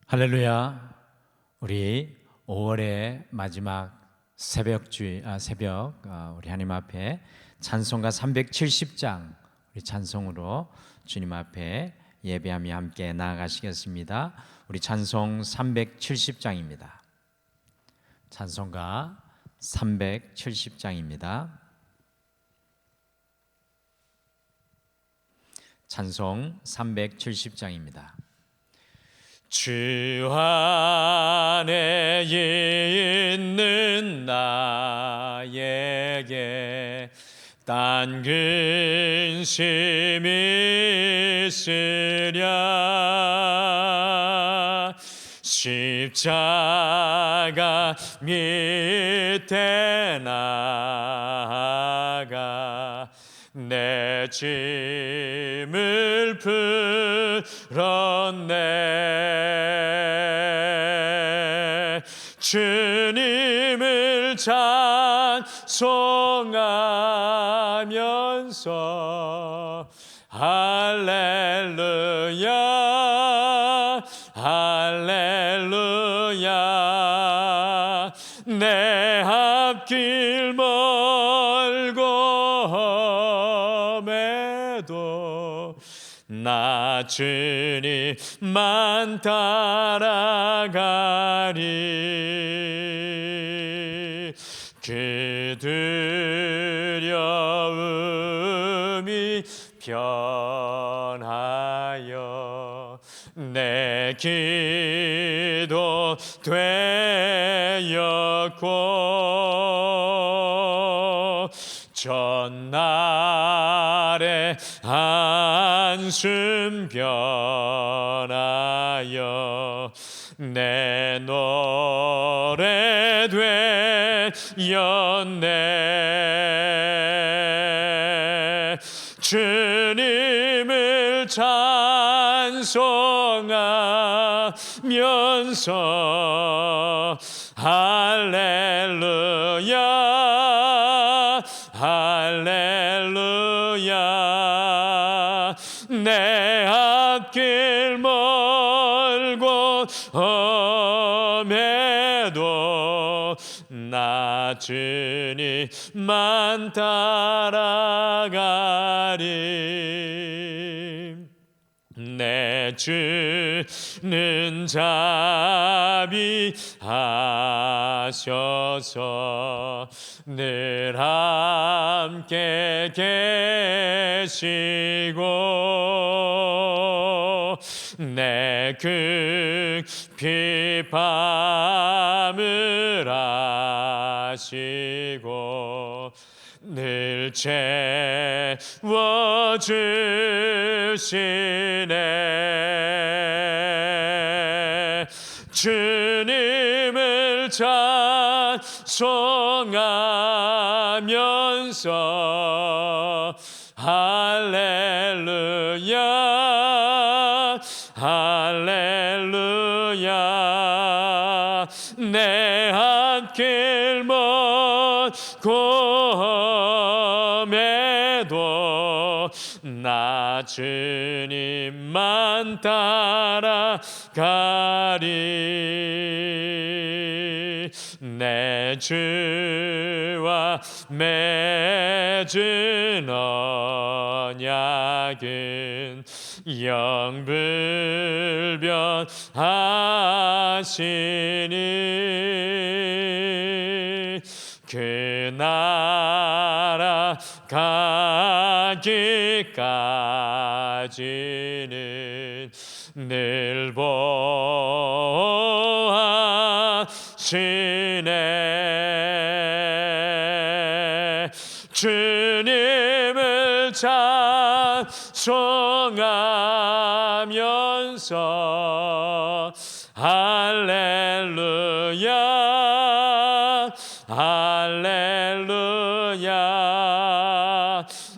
할렐루야. 우리 5월의 마지막 새벽 우리 하나님 앞에 찬송가 370장 우리 찬송으로 주님 앞에 예배하며 함께 나아가시겠습니다. 우리 찬송 370장입니다. 찬송가 370장입니다. 찬송 370장입니다. 주 안에 있는 나에게 딴 근심이 있으랴. 십자가 밑에 나아가 내 짐을 풀었네. 주님을 찬송하면서 할렐루야 할렐루야. 내 앞길 멀고 험해도 나 주님만 따라가리. 그 두려움이 변하여 내 기도 되었고 전날에 한숨 변하여 내 노래 되었네. 주님을 찬송하면서 할렐루야 할렐루야. 내 앞길 멀고 험해도 나 주님만 따라가리. 내 주는 자비하셔서 늘 함께 계시고 내 궁핍함을 아시고 늘 채워주시네. 주님을 찬송하면서 할렐루야 할렐루야. 내 앞길 멀고 험해도 나 주님만 따라가리. 내 주와 맺은 언약은 영불변하시니. 그 나라 가기까지는 늘 보호하시네. 주님을 찬송하면서 할렐루야 할렐루야.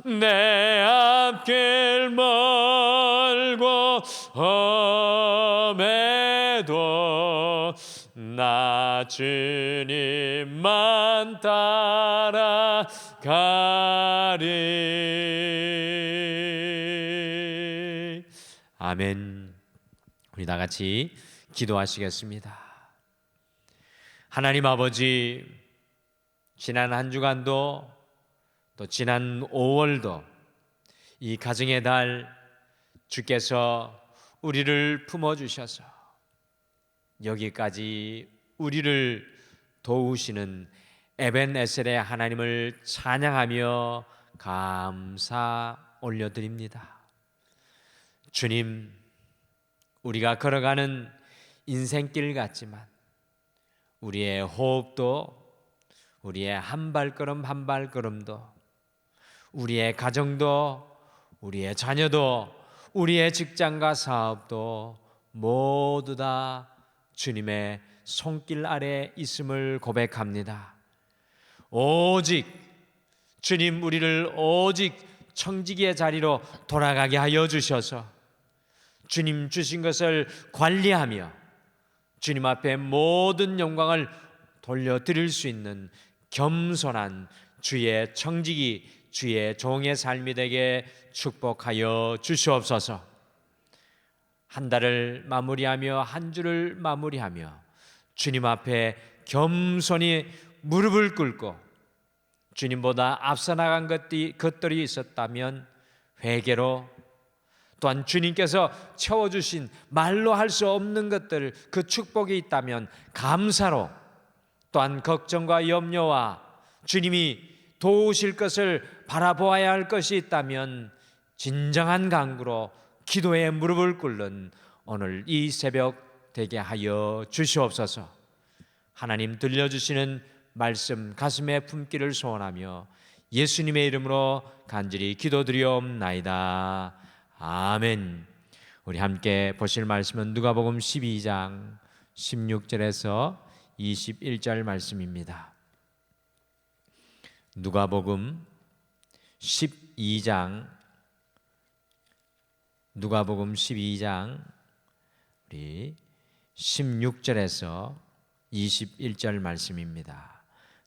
내 앞길 멀고 험해도 나 주님만 따라가리. 아멘. 우리 다 같이 기도하시겠습니다. 하나님 아버지, 지난 한 주간도 또 지난 5월도 이 가정의 달 주께서 우리를 품어주셔서 여기까지 우리를 도우시는 에벤에셀의 하나님을 찬양하며 감사 올려드립니다. 주님, 우리가 걸어가는 인생길 같지만 우리의 호흡도, 우리의 한 발걸음 한 발걸음도, 우리의 가정도, 우리의 자녀도, 우리의 직장과 사업도 모두 다 주님의 손길 아래 있음을 고백합니다. 오직 주님, 우리를 오직 청지기의 자리로 돌아가게 하여 주셔서 주님 주신 것을 관리하며 주님 앞에 모든 영광을 돌려드릴 수 있는 겸손한 주의 청지기, 주의 종의 삶이 되게 축복하여 주시옵소서. 한 달을 마무리하며 한 주를 마무리하며 주님 앞에 겸손히 무릎을 꿇고 주님보다 앞서 나간 것들이 있었다면 회개로, 또한 주님께서 채워주신 말로 할 수 없는 것들, 그 축복이 있다면 감사로, 또한 걱정과 염려와 주님이 도우실 것을 바라보아야 할 것이 있다면 진정한 간구로 기도에 무릎을 꿇는 오늘 이 새벽 되게 하여 주시옵소서. 하나님 들려주시는 말씀 가슴에 품기를 소원하며 예수님의 이름으로 간절히 기도드리옵나이다. 아멘. 우리 함께 보실 말씀은 누가복음 12장 16절에서 21절 말씀입니다. 누가복음 12장 우리 16절에서 21절 말씀입니다.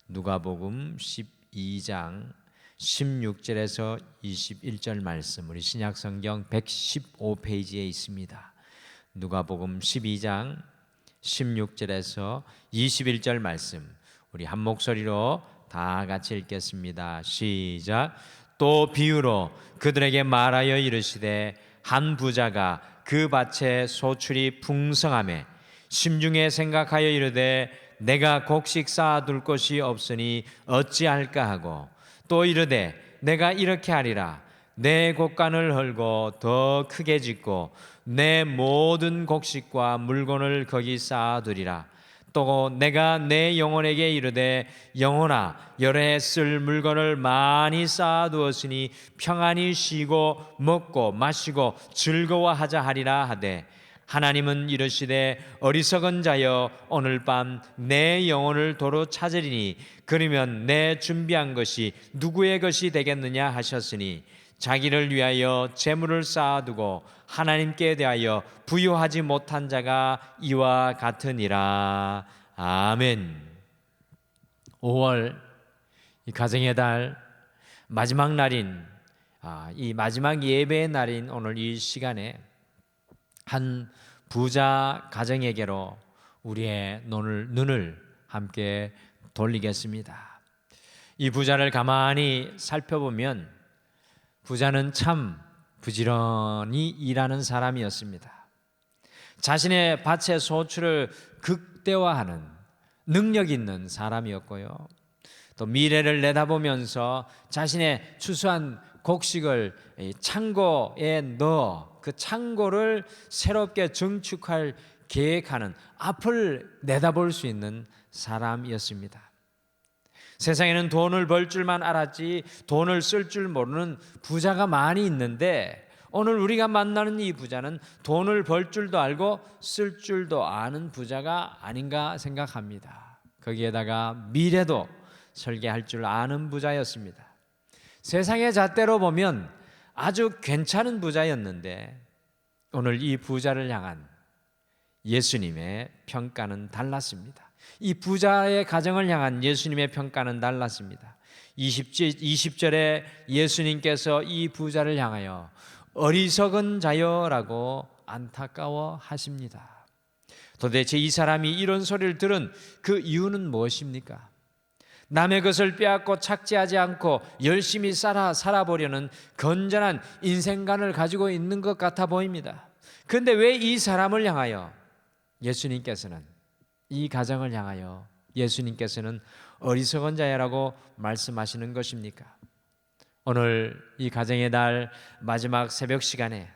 누가복음 12장 16절에서 21절 말씀, 우리 신약성경 115페이지에 있습니다. 누가복음 12장 16절에서 21절 말씀, 우리 한 목소리로 다 같이 읽겠습니다. 시작. 또 비유로 그들에게 말하여 이르시되 한 부자가 그 밭에 소출이 풍성하매 심중에 생각하여 이르되 내가 곡식 쌓아둘 곳이 없으니 어찌할까 하고, 또 이르되 내가 이렇게 하리라. 내 곡간을 헐고 더 크게 짓고 내 모든 곡식과 물건을 거기 쌓아두리라. 또 내가 내 영혼에게 이르되 영혼아, 여러 해 쓸 물건을 많이 쌓아두었으니 평안히 쉬고 먹고 마시고 즐거워하자 하리라 하되, 하나님은 이르시되 어리석은 자여, 오늘 밤 내 영혼을 도로 찾으리니 그러면 내 준비한 것이 누구의 것이 되겠느냐 하셨으니 자기를 위하여 재물을 쌓아두고 하나님께 대하여 부유하지 못한 자가 이와 같으니라. 아멘. 5월 이 가정의 달 마지막 날인 이 마지막 예배의 날인 오늘 이 시간에 한 부자 가정에게로 우리의 눈을 함께 돌리겠습니다. 이 부자를 가만히 살펴보면 부자는 참 부지런히 일하는 사람이었습니다. 자신의 밭의 소출을 극대화하는 능력 있는 사람이었고요, 또 미래를 내다보면서 자신의 추수한 곡식을 창고에 넣어 그 창고를 새롭게 증축할 계획하는, 앞을 내다볼 수 있는 사람이었습니다. 세상에는 돈을 벌 줄만 알았지 돈을 쓸 줄 모르는 부자가 많이 있는데, 오늘 우리가 만나는 이 부자는 돈을 벌 줄도 알고 쓸 줄도 아는 부자가 아닌가 생각합니다. 거기에다가 미래도 설계할 줄 아는 부자였습니다. 세상의 잣대로 보면 아주 괜찮은 부자였는데, 오늘 이 부자를 향한 예수님의 평가는 달랐습니다. 이 부자의 가정을 향한 예수님의 평가는 달랐습니다. 20절에 예수님께서 이 부자를 향하여 어리석은 자여라고 안타까워 하십니다. 도대체 이 사람이 이런 소리를 들은 그 이유는 무엇입니까? 남의 것을 빼앗고 착취하지 않고 열심히 살아보려는 건전한 인생관을 가지고 있는 것 같아 보입니다. 그런데 왜 이 사람을 향하여 예수님께서는, 이 가정을 향하여 예수님께서는 어리석은 자야라고 말씀하시는 것입니까? 오늘 이 가정의 날 마지막 새벽 시간에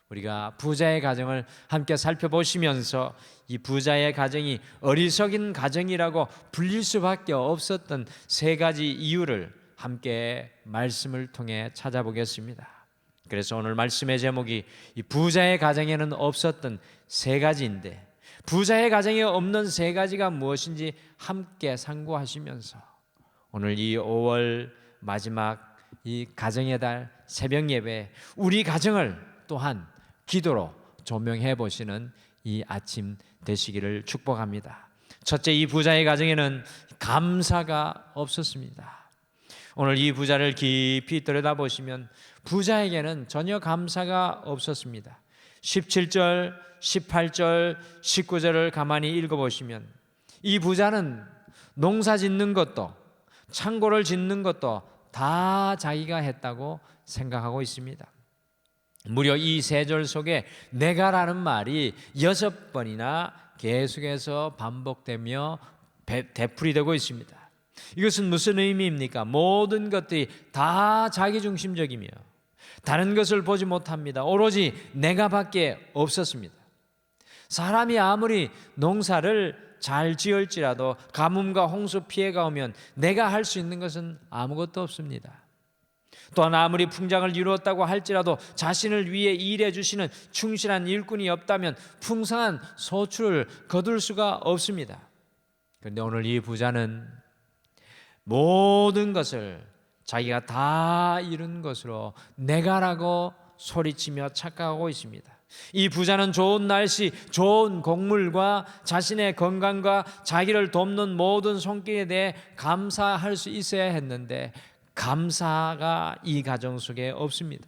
우리가 부자의 가정을 함께 살펴보시면서 이 부자의 가정이 어리석은 가정이라고 불릴 수밖에 없었던 세 가지 이유를 함께 말씀을 통해 찾아보겠습니다. 그래서 오늘 말씀의 제목이 이 부자의 가정에는 없었던 세 가지인데, 부자의 가정에 없는 세 가지가 무엇인지 함께 상고하시면서 오늘 이 5월 마지막 이 가정의 달 새벽 예배, 우리 가정을 또한 기도로 조명해 보시는 이 아침 되시기를 축복합니다. 첫째, 이 부자의 가정에는 감사가 없었습니다. 오늘 이 부자를 깊이 들여다보시면 부자에게는 전혀 감사가 없었습니다. 17절, 18절, 19절을 가만히 읽어보시면 이 부자는 농사 짓는 것도 창고를 짓는 것도 다 자기가 했다고 생각하고 있습니다. 무려 이 세 절 속에 내가라는 말이 6번이나 계속해서 반복되며 되풀이되고 있습니다. 이것은 무슨 의미입니까? 모든 것들이 다 자기중심적이며 다른 것을 보지 못합니다. 오로지 내가밖에 없었습니다. 사람이 아무리 농사를 잘 지을지라도 가뭄과 홍수 피해가 오면 내가 할 수 있는 것은 아무것도 없습니다. 또한 아무리 풍작을 이루었다고 할지라도 자신을 위해 일해 주시는 충실한 일꾼이 없다면 풍성한 소출을 거둘 수가 없습니다. 그런데 오늘 이 부자는 모든 것을 자기가 다 이룬 것으로 내가라고 소리치며 착각하고 있습니다. 이 부자는 좋은 날씨, 좋은 곡물과 자신의 건강과 자기를 돕는 모든 손길에 대해 감사할 수 있어야 했는데 감사가 이 가정 속에 없습니다.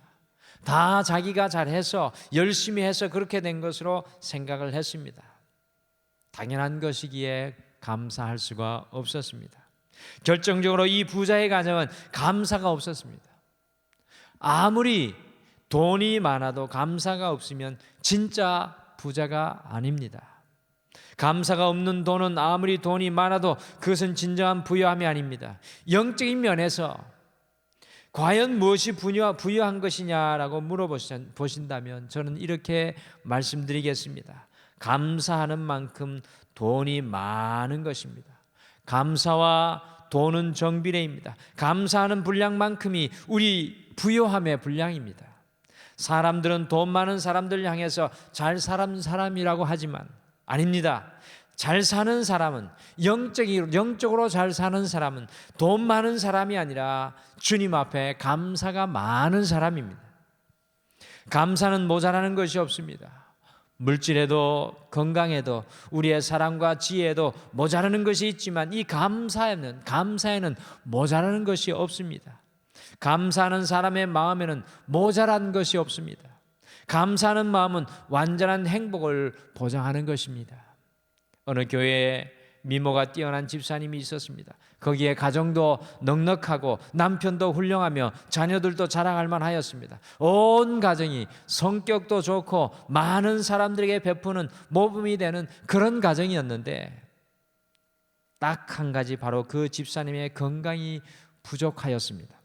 다 자기가 잘해서 열심히 해서 그렇게 된 것으로 생각을 했습니다. 당연한 것이기에 감사할 수가 없었습니다. 결정적으로 이 부자의 가정은 감사가 없었습니다. 아무리 돈이 많아도 감사가 없으면 진짜 부자가 아닙니다. 감사가 없는 돈은 아무리 돈이 많아도 그것은 진정한 부유함이 아닙니다. 영적인 면에서 과연 무엇이 부유한 것이냐라고 물어보신다면 저는 이렇게 말씀드리겠습니다. 감사하는 만큼 돈이 많은 것입니다. 감사와 돈은 정비례입니다. 감사하는 분량만큼이 우리 부요함의 분량입니다. 사람들은 돈 많은 사람들 향해서 잘 사는 사람이라고 하지만 아닙니다. 잘 사는 사람은 영적으로 잘 사는 사람은 돈 많은 사람이 아니라 주님 앞에 감사가 많은 사람입니다. 감사는 모자라는 것이 없습니다. 물질에도 건강에도 우리의 사랑과 지혜에도 모자라는 것이 있지만 이 감사에는 모자라는 것이 없습니다. 감사하는 사람의 마음에는 모자란 것이 없습니다. 감사하는 마음은 완전한 행복을 보장하는 것입니다. 어느 교회에 미모가 뛰어난 집사님이 있었습니다. 거기에 가정도 넉넉하고 남편도 훌륭하며 자녀들도 자랑할 만하였습니다. 온 가정이 성격도 좋고 많은 사람들에게 베푸는 모범이 되는 그런 가정이었는데 딱 한 가지, 바로 그 집사님의 건강이 부족하였습니다.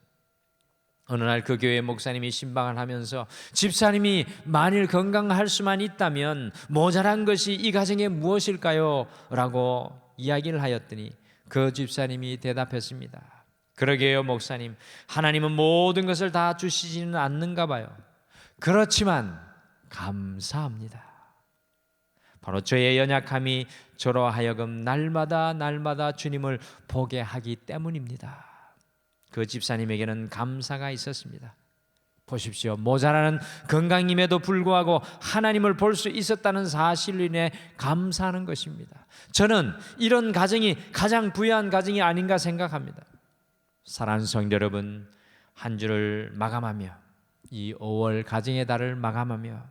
어느 날 그 교회 목사님이 신방을 하면서 집사님이 만일 건강할 수만 있다면 모자란 것이 이 가정에 무엇일까요? 라고 이야기를 하였더니 그 집사님이 대답했습니다. 그러게요 목사님, 하나님은 모든 것을 다 주시지는 않는가 봐요. 그렇지만 감사합니다. 바로 저의 연약함이 저로 하여금 날마다 주님을 보게 하기 때문입니다. 그 집사님에게는 감사가 있었습니다. 보십시오. 모자라는 건강임에도 불구하고 하나님을 볼 수 있었다는 사실로 인해 감사하는 것입니다. 저는 이런 가정이 가장 부유한 가정이 아닌가 생각합니다. 사랑하는 성도 여러분, 한 주를 마감하며 이 5월 가정의 달을 마감하며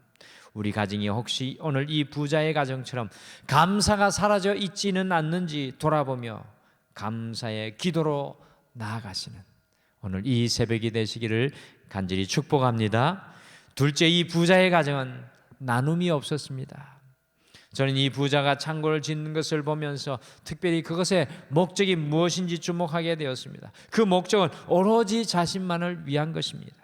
우리 가정이 혹시 오늘 이 부자의 가정처럼 감사가 사라져 있지는 않는지 돌아보며 감사의 기도로 나아가시는 오늘 이 새벽이 되시기를 간절히 축복합니다. 둘째, 이 부자의 가정은 나눔이 없었습니다. 저는 이 부자가 창고를 짓는 것을 보면서 특별히 그것의 목적이 무엇인지 주목하게 되었습니다. 그 목적은 오로지 자신만을 위한 것입니다.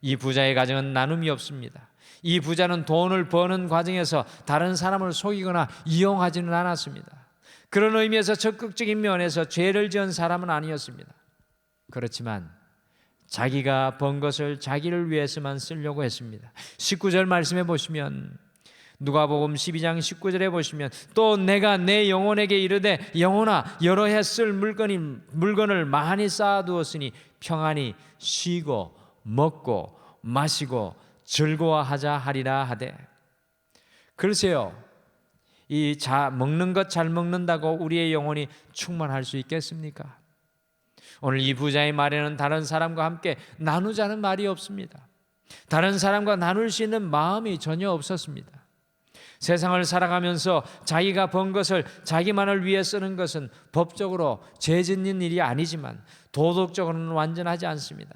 이 부자의 가정은 나눔이 없습니다. 이 부자는 돈을 버는 과정에서 다른 사람을 속이거나 이용하지는 않았습니다. 그런 의미에서 적극적인 면에서 죄를 지은 사람은 아니었습니다. 그렇지만 자기가 번 것을 자기를 위해서만 쓰려고 했습니다. 19절 말씀해 보시면, 누가복음 12장 19절에 보시면, 또 내가 내 영혼에게 이르되 영혼아 여러 해 쓸 물건을 많이 쌓아두었으니 평안히 쉬고 먹고 마시고 즐거워하자 하리라 하되. 글쎄요, 먹는 것 잘 먹는다고 우리의 영혼이 충만할 수 있겠습니까? 오늘 이 부자의 말에는 다른 사람과 함께 나누자는 말이 없습니다. 다른 사람과 나눌 수 있는 마음이 전혀 없었습니다. 세상을 살아가면서 자기가 번 것을 자기만을 위해 쓰는 것은 법적으로 죄 짓는 일이 아니지만 도덕적으로는 완전하지 않습니다.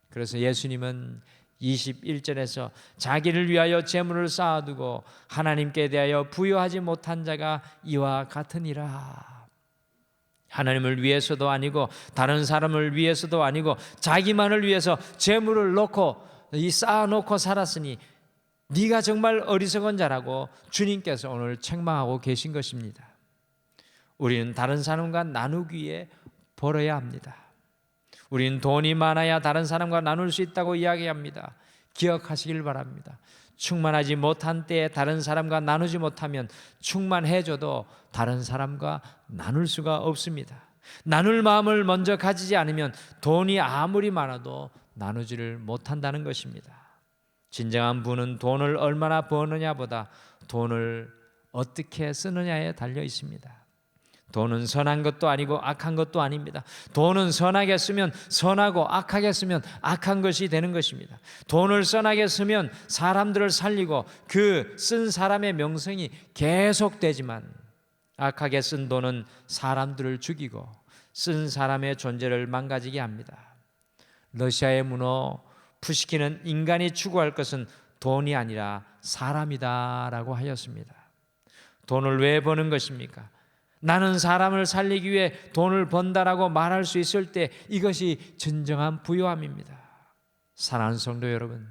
그래서 예수님은 21절에서 자기를 위하여 재물을 쌓아두고 하나님께 대하여 부여하지 못한 자가 이와 같으니라. 하나님을 위해서도 아니고 다른 사람을 위해서도 아니고 자기만을 위해서 재물을 쌓아놓고 살았으니 네가 정말 어리석은 자라고 주님께서 오늘 책망하고 계신 것입니다. 우리는 다른 사람과 나누기에 벌어야 합니다. 우리는 돈이 많아야 다른 사람과 나눌 수 있다고 이야기합니다. 기억하시길 바랍니다. 충만하지 못한 때에 다른 사람과 나누지 못하면 충만해져도 다른 사람과 나눌 수가 없습니다. 나눌 마음을 먼저 가지지 않으면 돈이 아무리 많아도 나누지를 못한다는 것입니다. 진정한 부는 돈을 얼마나 버느냐보다 돈을 어떻게 쓰느냐에 달려 있습니다. 돈은 선한 것도 아니고 악한 것도 아닙니다. 돈은 선하게 쓰면 선하고 악하게 쓰면 악한 것이 되는 것입니다. 돈을 선하게 쓰면 사람들을 살리고 그 쓴 사람의 명성이 계속되지만 악하게 쓴 돈은 사람들을 죽이고 쓴 사람의 존재를 망가지게 합니다. 러시아의 문호 푸시킨은 인간이 추구할 것은 돈이 아니라 사람이다라고 하였습니다. 돈을 왜 버는 것입니까? 나는 사람을 살리기 위해 돈을 번다라고 말할 수 있을 때 이것이 진정한 부요함입니다. 사랑하는 성도 여러분,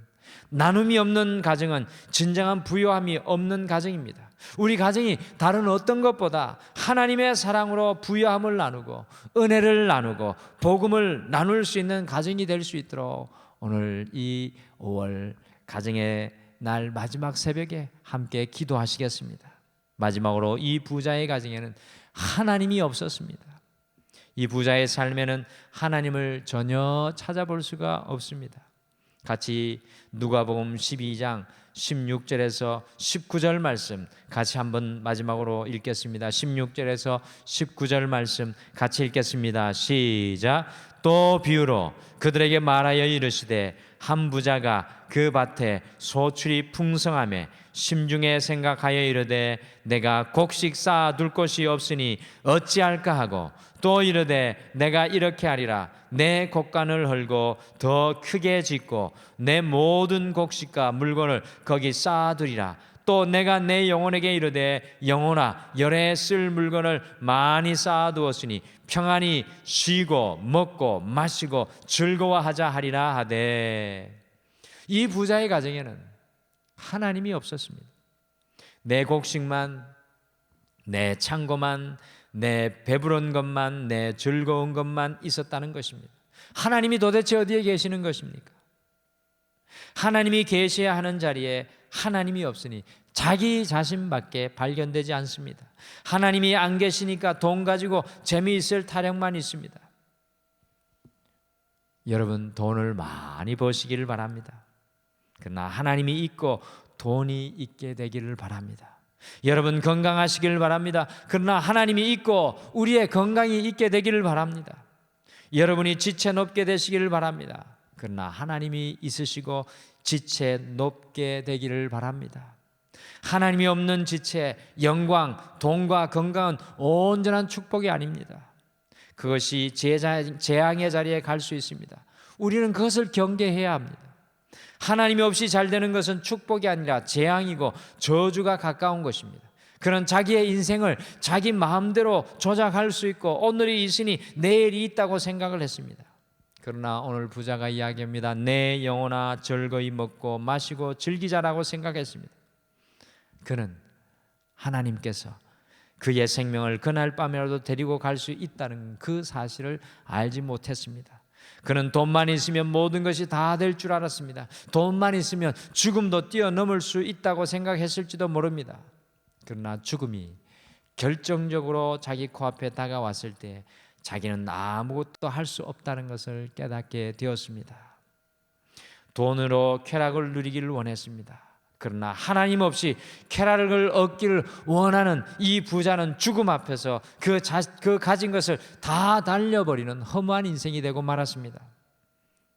나눔이 없는 가정은 진정한 부요함이 없는 가정입니다. 우리 가정이 다른 어떤 것보다 하나님의 사랑으로 부요함을 나누고 은혜를 나누고 복음을 나눌 수 있는 가정이 될 수 있도록 오늘 이 5월 가정의 날 마지막 새벽에 함께 기도하시겠습니다. 마지막으로 이 부자의 가정에는 하나님이 없었습니다. 이 부자의 삶에는 하나님을 전혀 찾아볼 수가 없습니다. 같이 누가복음 12장 16절에서 19절 말씀 같이 한번 마지막으로 읽겠습니다. 16절에서 19절 말씀 같이 읽겠습니다. 시작. 또 비유로 그들에게 말하여 이르시되 한 부자가 그 밭에 소출이 풍성하매 심중에 생각하여 이르되 내가 곡식 쌓아둘 곳이 없으니 어찌할까 하고 또 이르되 내가 이렇게 하리라 내 곡간을 헐고 더 크게 짓고 내 모든 곡식과 물건을 거기 쌓아두리라. 또 내가 내 영혼에게 이르되 영혼아 열에 쓸 물건을 많이 쌓아두었으니 평안히 쉬고 먹고 마시고 즐거워하자 하리라 하되. 이 부자의 가정에는 하나님이 없었습니다. 내 곡식만, 내 창고만, 내 배부른 것만, 내 즐거운 것만 있었다는 것입니다. 하나님이 도대체 어디에 계시는 것입니까? 하나님이 계셔야 하는 자리에 하나님이 없으니 자기 자신밖에 발견되지 않습니다. 하나님이 안 계시니까 돈 가지고 재미있을 타령만 있습니다. 여러분 돈을 많이 버시기를 바랍니다. 그러나 하나님이 있고 돈이 있게 되기를 바랍니다. 여러분 건강하시기를 바랍니다. 그러나 하나님이 있고 우리의 건강이 있게 되기를 바랍니다. 여러분이 지체 높게 되시기를 바랍니다. 그러나 하나님이 있으시고 지체 높게 되기를 바랍니다. 하나님이 없는 지체, 영광, 돈과 건강은 온전한 축복이 아닙니다. 그것이 재앙의 자리에 갈 수 있습니다. 우리는 그것을 경계해야 합니다. 하나님이 없이 잘 되는 것은 축복이 아니라 재앙이고 저주가 가까운 것입니다. 그는 자기의 인생을 자기 마음대로 조작할 수 있고 오늘이 있으니 내일이 있다고 생각을 했습니다. 그러나 오늘 부자가 이야기합니다. 내 영혼아 즐거이 먹고 마시고 즐기자라고 생각했습니다. 그는 하나님께서 그의 생명을 그날 밤이라도 데리고 갈 수 있다는 그 사실을 알지 못했습니다. 그는 돈만 있으면 모든 것이 다 될 줄 알았습니다. 돈만 있으면 죽음도 뛰어넘을 수 있다고 생각했을지도 모릅니다. 그러나 죽음이 결정적으로 자기 코앞에 다가왔을 때 자기는 아무것도 할 수 없다는 것을 깨닫게 되었습니다. 돈으로 쾌락을 누리기를 원했습니다. 그러나 하나님 없이 쾌락을 얻기를 원하는 이 부자는 죽음 앞에서 그 가진 것을 다 날려버리는 허무한 인생이 되고 말았습니다.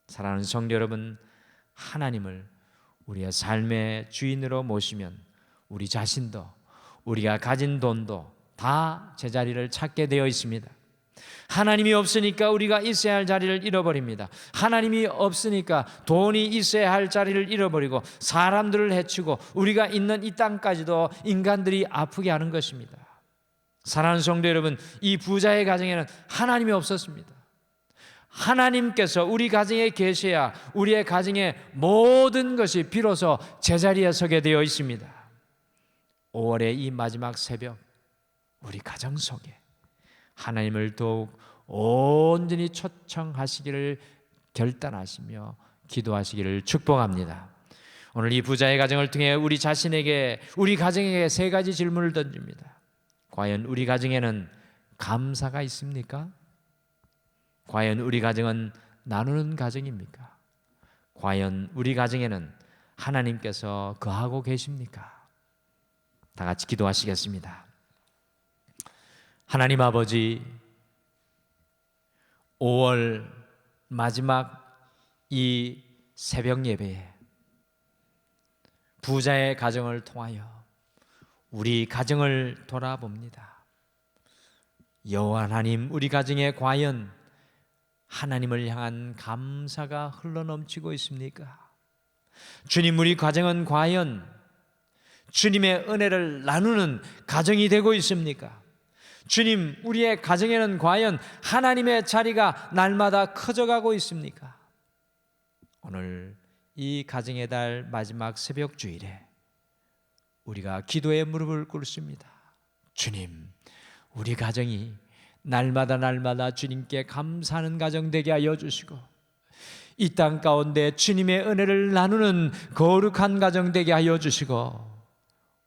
사랑하는 성도 여러분, 하나님을 우리의 삶의 주인으로 모시면 우리 자신도 우리가 가진 돈도 다 제자리를 찾게 되어 있습니다. 하나님이 없으니까 우리가 있어야 할 자리를 잃어버립니다. 하나님이 없으니까 돈이 있어야 할 자리를 잃어버리고 사람들을 해치고 우리가 있는 이 땅까지도 인간들이 아프게 하는 것입니다. 사랑하는 성도 여러분, 이 부자의 가정에는 하나님이 없었습니다. 하나님께서 우리 가정에 계셔야 우리의 가정의 모든 것이 비로소 제자리에 서게 되어 있습니다. 5월의 이 마지막 새벽, 우리 가정 속에 하나님을 더욱 온전히 초청하시기를 결단하시며 기도하시기를 축복합니다. 오늘 이 부자의 가정을 통해 우리 자신에게, 우리 가정에게 세 가지 질문을 던집니다. 과연 우리 가정에는 감사가 있습니까? 과연 우리 가정은 나누는 가정입니까? 과연 우리 가정에는 하나님께서 거하고 계십니까? 다 같이 기도하시겠습니다. 하나님 아버지, 5월 마지막 이 새벽 예배에 부자의 가정을 통하여 우리 가정을 돌아봅니다. 여호와 하나님, 우리 가정에 과연 하나님을 향한 감사가 흘러넘치고 있습니까? 주님, 우리 가정은 과연 주님의 은혜를 나누는 가정이 되고 있습니까? 주님, 우리의 가정에는 과연 하나님의 자리가 날마다 커져가고 있습니까? 오늘 이 가정의 달 마지막 새벽 주일에 우리가 기도의 무릎을 꿇습니다. 주님, 우리 가정이 날마다 주님께 감사하는 가정 되게 하여 주시고 이 땅 가운데 주님의 은혜를 나누는 거룩한 가정 되게 하여 주시고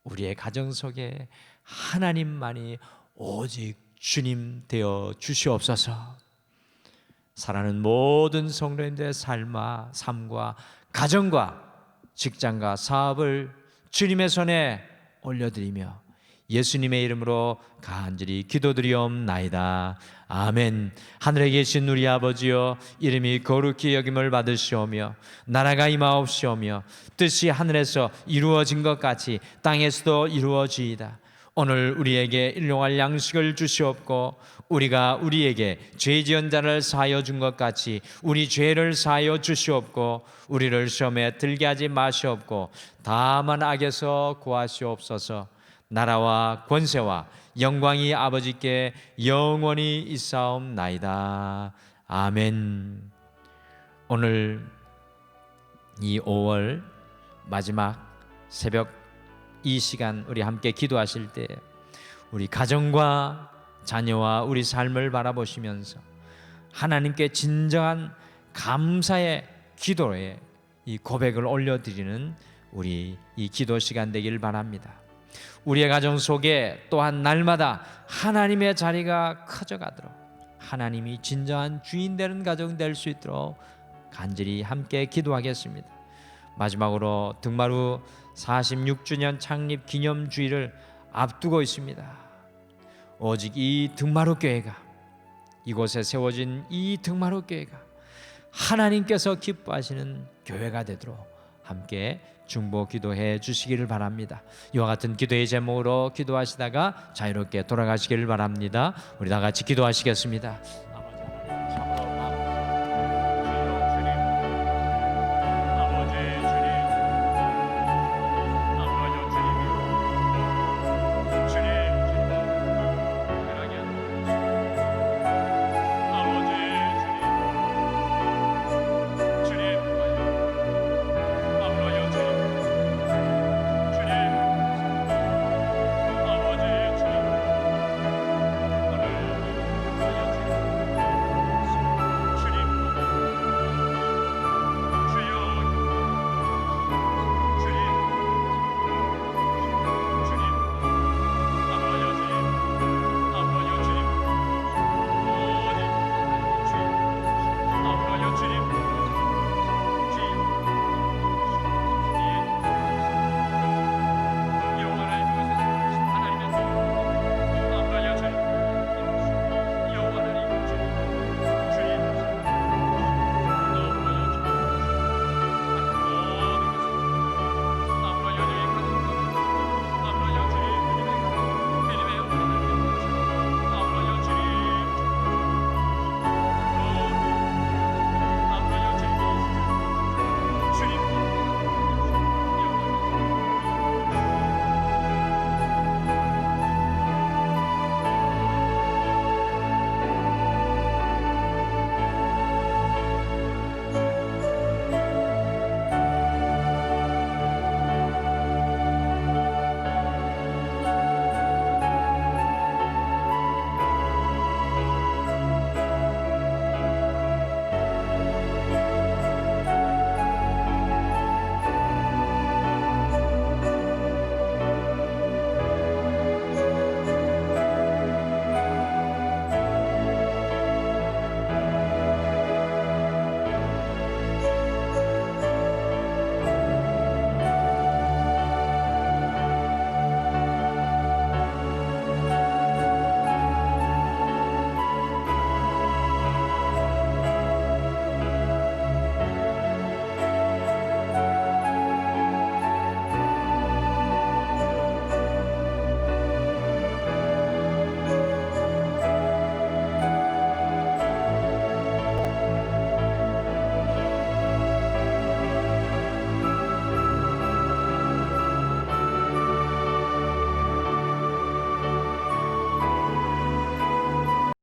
우리의 가정 속에 하나님만이 오직 주님 되어 주시옵소서. 사랑하는 모든 성도님들의 삶과 가정과 직장과 사업을 주님의 손에 올려드리며 예수님의 이름으로 간절히 기도드리옵나이다. 아멘. 하늘에 계신 우리 아버지여, 이름이 거룩히 여김을 받으시오며 나라가 임하옵시오며 뜻이 하늘에서 이루어진 것 같이 땅에서도 이루어지이다. 오늘 우리에게 일용할 양식을 주시옵고 우리가 우리에게 죄 지은 자를 사하여 준 것 같이 우리 죄를 사하여 주시옵고 우리를 시험에 들게 하지 마시옵고 다만 악에서 구하시옵소서. 나라와 권세와 영광이 아버지께 영원히 있사옵나이다. 아멘. 오늘 이 5월 마지막 새벽 이 시간 우리 함께 기도하실 때 우리 가정과 자녀와 우리 삶을 바라보시면서 하나님께 진정한 감사의 기도에 이 고백을 올려드리는 우리 이 기도 시간 되길 바랍니다. 우리의 가정 속에 또한 날마다 하나님의 자리가 커져가도록 하나님이 진정한 주인 되는 가정 될 수 있도록 간절히 함께 기도하겠습니다. 마지막으로 등마루 46주년 창립 기념주일을 앞두고 있습니다. 오직 이 등마루 교회가, 이곳에 세워진 이 등마루 교회가 하나님께서 기뻐하시는 교회가 되도록 함께 중보 기도해 주시기를 바랍니다. 이와 같은 기도의 제목으로 기도하시다가 자유롭게 돌아가시기를 바랍니다. 우리 다 같이 기도하시겠습니다.